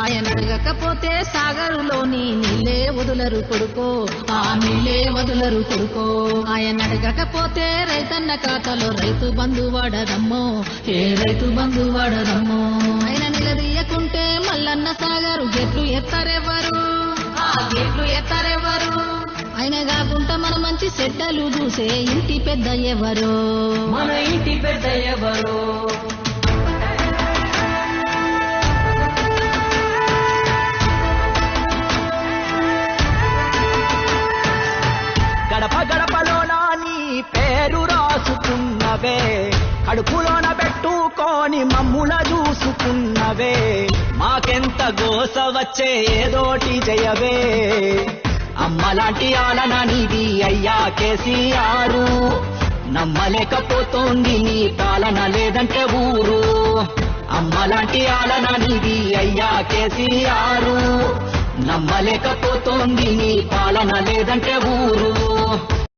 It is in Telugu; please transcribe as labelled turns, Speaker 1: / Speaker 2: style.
Speaker 1: ఆయన అడగకపోతే సాగరులోని నీళ్ళే వదులరు కొడుకో, ఆ నీళ్ళే వదులరు కొడుకో. ఆయన అడగకపోతే రైతన్న ఖాతాలో రైతు బంధు వాడదమ్మో, ఏ రైతు బంధు వాడదమ్మో. ఆయన నిలదీయకుంటే మల్లన్న సాగరు గెట్లు ఎత్తారెవరు, ఆ గెట్లు ఎత్తారెవరు. ఆయన కాకుండా మన మంచి చెడ్డలు చూసే ఇంటి పెద్ద ఎవరు,
Speaker 2: మన ఇంటి పెద్ద ఎవరు.
Speaker 3: గడప గడపలోన నీ పేరు రాసుకున్నవే, కడుపులోన పెట్టుకొని మమ్ముల చూసుకున్నవే. మాకెంత గోస వచ్చే ఏదోటి జయవే, అమ్మలాంటి ఆలన నీది అయ్యా కేసీఆర్. నమ్మలేకపోతోంది నీ పాలన లేదంటే ఊరు, అమ్మలాంటి ఆలన నీది అయ్యా కేసీఆర్. నమ్మలేకపోతోంది నీ పాలన లేదంటే ఊరు.